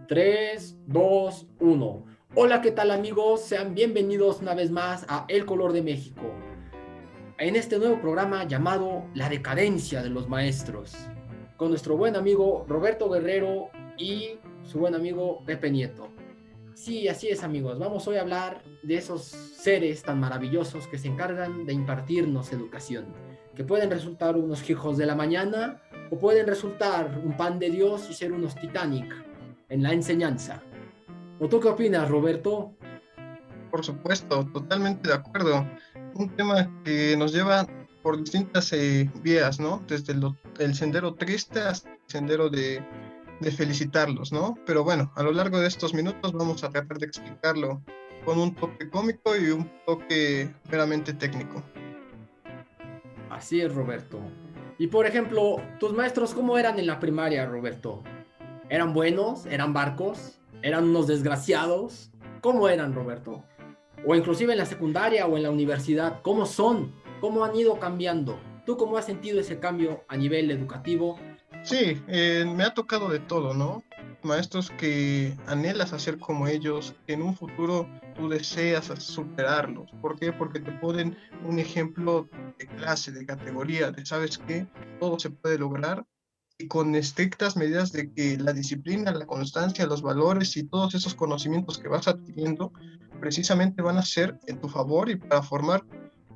3, 2, 1. Hola, ¿qué tal amigos? Sean bienvenidos una vez más a El Color de México, en este nuevo programa llamado La Decadencia de los Maestros, con nuestro buen amigo Roberto Guerrero y su buen amigo Pepe Nieto. Sí, así es amigos, vamos hoy a hablar de esos seres tan maravillosos que se encargan de impartirnos educación, que pueden resultar unos hijos de la mañana o pueden resultar un pan de Dios y ser unos Titanic en la enseñanza. ¿O tú qué opinas, Roberto? Por supuesto, totalmente de acuerdo. Un tema que nos lleva por distintas vías, ¿no? Desde el sendero triste hasta el sendero de felicitarlos, ¿no? Pero bueno, a lo largo de estos minutos vamos a tratar de explicarlo con un toque cómico y un toque meramente técnico. Así es, Roberto. Y por ejemplo, ¿tus maestros cómo eran en la primaria, Roberto? ¿Eran buenos? ¿Eran barcos? ¿Eran unos desgraciados? ¿Cómo eran, Roberto? O inclusive en la secundaria o en la universidad, ¿cómo son? ¿Cómo han ido cambiando? ¿Tú cómo has sentido ese cambio a nivel educativo? Sí, me ha tocado de todo, ¿no? Maestros que anhelas hacer como ellos, que en un futuro tú deseas superarlos. ¿Por qué? Porque te ponen un ejemplo de clase, de categoría, de sabes qué, todo se puede lograr y con estrictas medidas de que la disciplina, la constancia, los valores y todos esos conocimientos que vas adquiriendo precisamente van a ser en tu favor y para formar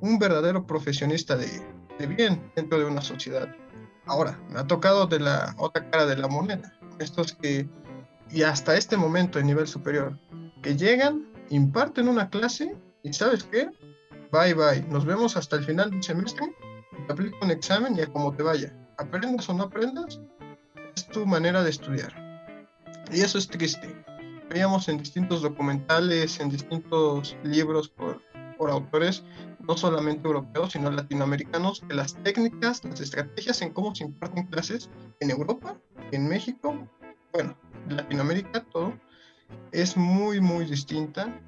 un verdadero profesionista de bien dentro de una sociedad. Ahora, me ha tocado de la otra cara de la moneda, estos que, y hasta este momento en nivel superior, que llegan, imparten una clase y ¿sabes qué? Bye bye, nos vemos hasta el final del semestre, te aplico un examen y a como te vaya. Aprendas o no aprendas, es tu manera de estudiar. Y eso es triste. Veíamos en distintos documentales, en distintos libros por autores, no solamente europeos, sino latinoamericanos, que las técnicas, las estrategias en cómo se imparten clases en Europa, en México, bueno, en Latinoamérica, todo, es muy, muy distinta.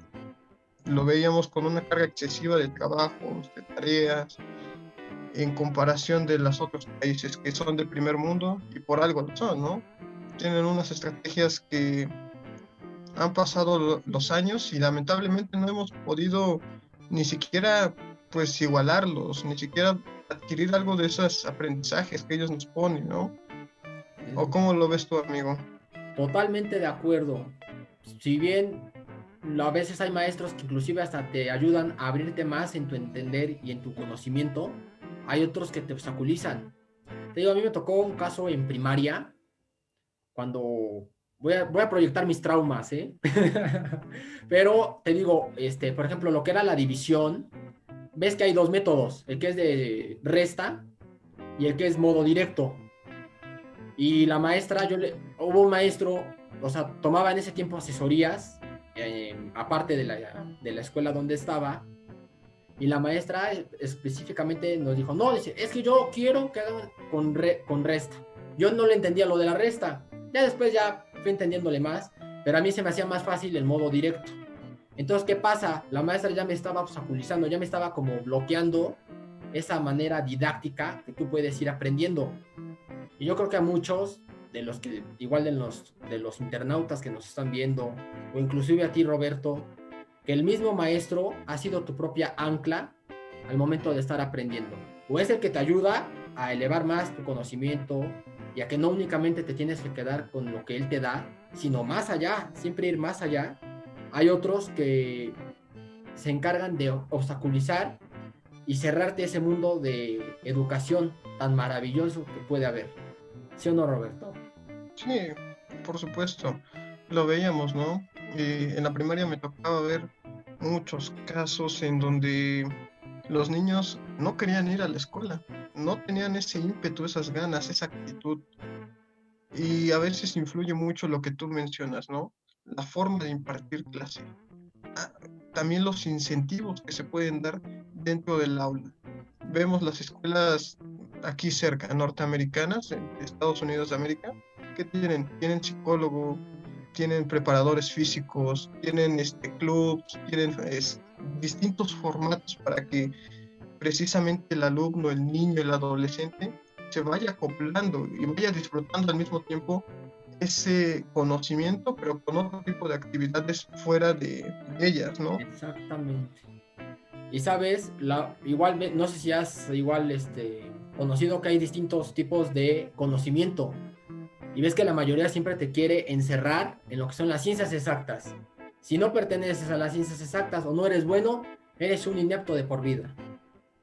Lo veíamos con una carga excesiva de trabajos, de tareas, en comparación de los otros países que son del primer mundo y por algo lo son, ¿no? Tienen unas estrategias que han pasado los años y lamentablemente no hemos podido ni siquiera pues igualarlos, ni siquiera adquirir algo de esos aprendizajes que ellos nos ponen, ¿no? ¿O cómo lo ves tú, amigo? Totalmente de acuerdo. Si bien a veces hay maestros que inclusive hasta te ayudan a abrirte más en tu entender y en tu conocimiento, hay otros que te obstaculizan. Te digo, a mí me tocó un caso en primaria, cuando voy a proyectar mis traumas, ¿eh? Pero te digo, por ejemplo, lo que era la división, ves que hay dos métodos, el que es de resta y el que es modo directo. Y la maestra, hubo un maestro, o sea, tomaba en ese tiempo asesorías, aparte de la escuela donde estaba, y la maestra específicamente nos dijo, no, dice, es que yo quiero que hagan con resta. Yo no le entendía lo de la resta. Ya después ya fui entendiéndole más, pero a mí se me hacía más fácil el modo directo. Entonces, ¿qué pasa? La maestra ya me estaba obstaculizando, ya me estaba como bloqueando esa manera didáctica que tú puedes ir aprendiendo. Y yo creo que a muchos de los que, igual de los internautas que nos están viendo, o inclusive a ti, Roberto, que el mismo maestro ha sido tu propia ancla al momento de estar aprendiendo. O es el que te ayuda a elevar más tu conocimiento y a que no únicamente te tienes que quedar con lo que él te da, sino más allá, siempre ir más allá. Hay otros que se encargan de obstaculizar y cerrarte ese mundo de educación tan maravilloso que puede haber. ¿Sí o no, Roberto? Sí, por supuesto, lo veíamos, ¿no? En la primaria me tocaba ver muchos casos en donde los niños no querían ir a la escuela, no tenían ese ímpetu, esas ganas, esa actitud. Y a veces influye mucho lo que tú mencionas, ¿no? La forma de impartir clase. Ah, también los incentivos que se pueden dar dentro del aula. Vemos las escuelas aquí cerca, norteamericanas, en Estados Unidos de América, que tienen psicólogo, tienen preparadores físicos, tienen clubs, tienen distintos formatos para que precisamente el alumno, el niño, el adolescente se vaya acoplando y vaya disfrutando al mismo tiempo ese conocimiento, pero con otro tipo de actividades fuera de ellas, ¿no? Exactamente. Y sabes, igual, no sé si has igual conocido que hay distintos tipos de conocimiento. Y ves que la mayoría siempre te quiere encerrar en lo que son las ciencias exactas. Si no perteneces a las ciencias exactas o no eres bueno, eres un inepto de por vida.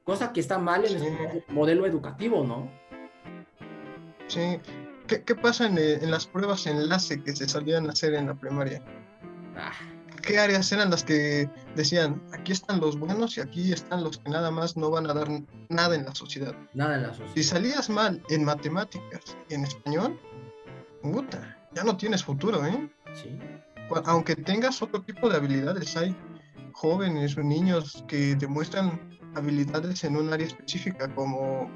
Cosa que está mal en Sí, nuestro modelo educativo, ¿no? sí. ¿Qué pasa en las pruebas enlace que se solían hacer en la primaria? Ah, ¿Qué áreas eran las que decían, aquí están los buenos y aquí están los que nada más no van a dar nada en la sociedad? nada en la Si sociedad. salías mal en matemáticas y en español, puta, ya no tienes futuro, ¿eh? Sí, Aunque tengas otro tipo de habilidades, hay jóvenes o niños que demuestran habilidades en un área específica, como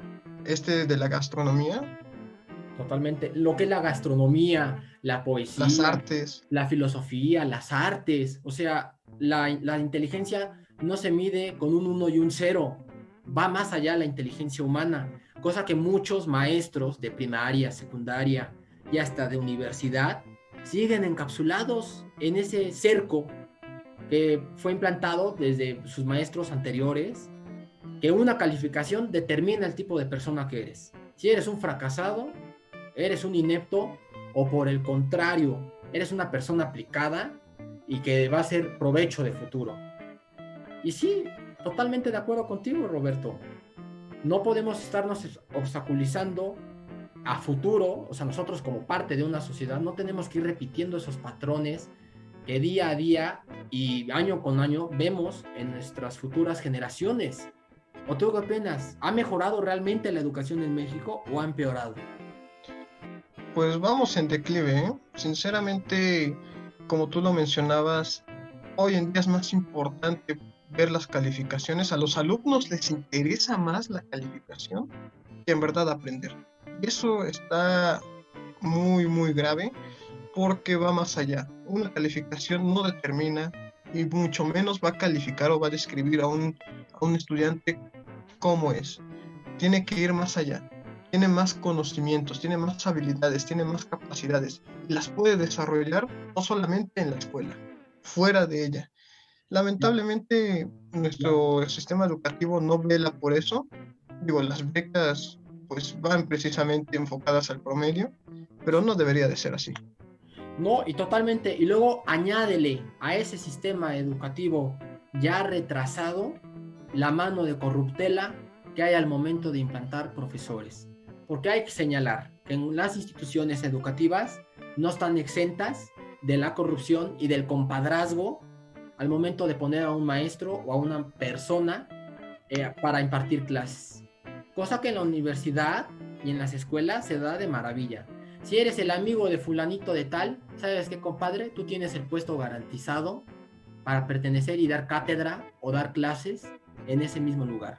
este de la gastronomía, totalmente. Lo que es la gastronomía, la las poesía, artes. la filosofía, las artes. O sea, la inteligencia no se mide con un uno y un cero. Va más allá la inteligencia humana. Cosa que muchos maestros de primaria, secundaria y hasta de universidad siguen encapsulados en ese cerco que fue implantado desde sus maestros anteriores, que una calificación determina el tipo de persona que eres. Si eres un fracasado, eres un inepto, o por el contrario, eres una persona aplicada y que va a ser provecho de futuro. Y sí, totalmente de acuerdo contigo, Roberto. No podemos estarnos obstaculizando a futuro, o sea, nosotros como parte de una sociedad no tenemos que ir repitiendo esos patrones que día a día y año con año vemos en nuestras futuras generaciones. ¿O tú qué opinas? ¿Ha mejorado realmente la educación en México o ha empeorado? Pues vamos en declive, ¿eh? Sinceramente, como tú lo mencionabas, hoy en día es más importante ver las calificaciones. A los alumnos les interesa más la calificación que en verdad aprender. Y eso está muy, muy grave porque va más allá. Una calificación no determina y mucho menos va a calificar o va a describir a un estudiante cómo es. Tiene que ir más allá. Tiene más conocimientos, tiene más habilidades, tiene más capacidades y las puede desarrollar no solamente en la escuela, fuera de ella. Lamentablemente, nuestro sistema educativo no vela por eso. Digo, las becas pues van precisamente enfocadas al promedio, pero no debería de ser así. No, y totalmente. Y luego añádele a ese sistema educativo ya retrasado la mano de corruptela que hay al momento de implantar profesores. Porque hay que señalar que en las instituciones educativas no están exentas de la corrupción y del compadrazgo al momento de poner a un maestro o a una persona para impartir clases. Cosa que en la universidad y en las escuelas se da de maravilla. Si eres el amigo de fulanito de tal, ¿sabes qué, compadre? Tú tienes el puesto garantizado para pertenecer y dar cátedra o dar clases en ese mismo lugar.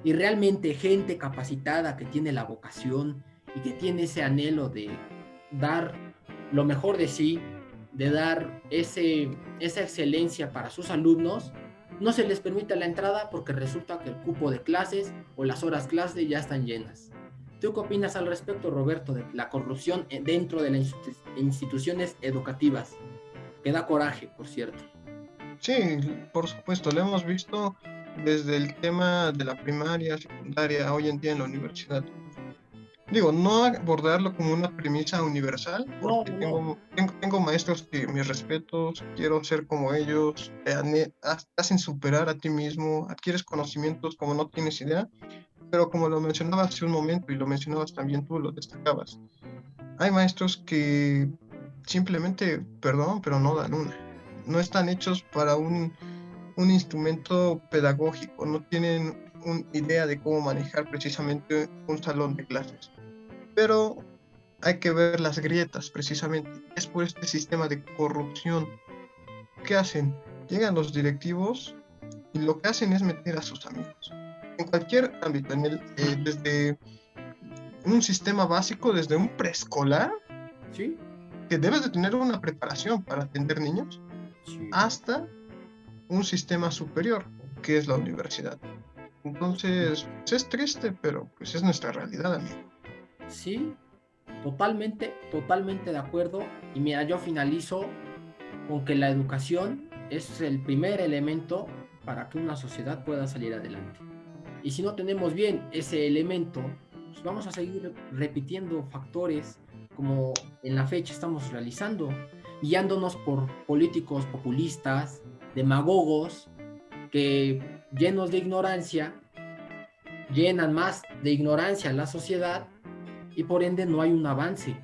Y realmente gente capacitada que tiene la vocación y que tiene ese anhelo de dar lo mejor de sí, de dar esa excelencia para sus alumnos, no se les permite la entrada porque resulta que el cupo de clases o las horas clase ya están llenas. ¿Tú qué opinas al respecto, Roberto, de la corrupción dentro de las instituciones educativas? Que da coraje, por cierto. Sí, por supuesto, lo hemos visto desde el tema de la primaria, secundaria, hoy en día en la universidad. Digo, no abordarlo como una premisa universal, No, porque no. tengo maestros que mis respetos, quiero ser como ellos, te hacen superar a ti mismo, adquieres conocimientos como no tienes idea, pero como lo mencionaba hace un momento y lo mencionabas también tú, lo destacabas, hay maestros que simplemente, perdón, pero no dan una. No están hechos para un instrumento pedagógico, no tienen una idea de cómo manejar precisamente un salón de clases. Pero hay que ver las grietas precisamente. Es por este sistema de corrupción. ¿Qué hacen? Llegan los directivos y lo que hacen es meter a sus amigos. En cualquier ámbito, desde un sistema básico, desde un preescolar, ¿Sí? que debes de tener una preparación para atender niños, Sí. hasta un sistema superior, que es la universidad. Entonces, pues es triste, pero pues es nuestra realidad, amigo. Sí, Totalmente de acuerdo. Y mira, yo finalizo con que la educación es el primer elemento para que una sociedad pueda salir adelante. Y si no tenemos bien ese elemento, pues vamos a seguir repitiendo factores como en la fecha estamos realizando, guiándonos por políticos populistas, demagogos, que llenos de ignorancia, llenan más de ignorancia a la sociedad y por ende no hay un avance.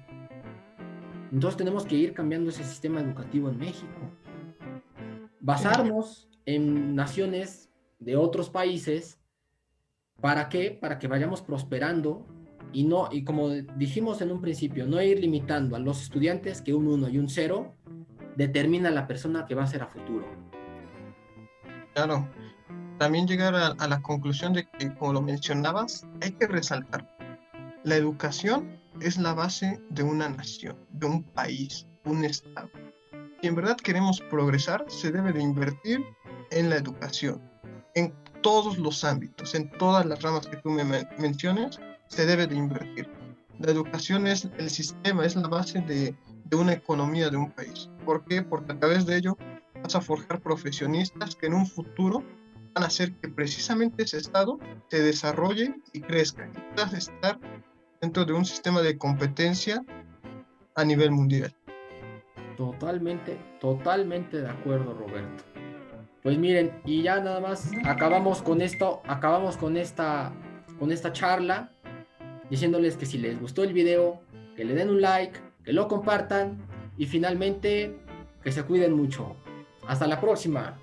Entonces tenemos que ir cambiando ese sistema educativo en México. Sí, Basarnos en naciones de otros países. ¿Para qué? Para que vayamos prosperando y no, y como dijimos en un principio, no ir limitando a los estudiantes que un 1 y un 0 determina la persona que va a ser a futuro. claro. También llegar a la conclusión de que, como lo mencionabas, hay que resaltar, la educación es la base de una nación, de un país, un estado. Si en verdad queremos progresar, se debe de invertir en la educación, en todos los ámbitos, en todas las ramas que tú me menciones, se debe de invertir. La educación es el sistema, es la base de una economía de un país. ¿Por qué? Porque a través de ello vas a forjar profesionistas que en un futuro van a hacer que precisamente ese estado se desarrolle y crezca y puedas estar dentro de un sistema de competencia a nivel mundial. Totalmente de acuerdo, Roberto. Pues miren, y ya nada más acabamos con esto, con esta charla, diciéndoles que si les gustó el video, que le den un like, que lo compartan y finalmente que se cuiden mucho. Hasta la próxima.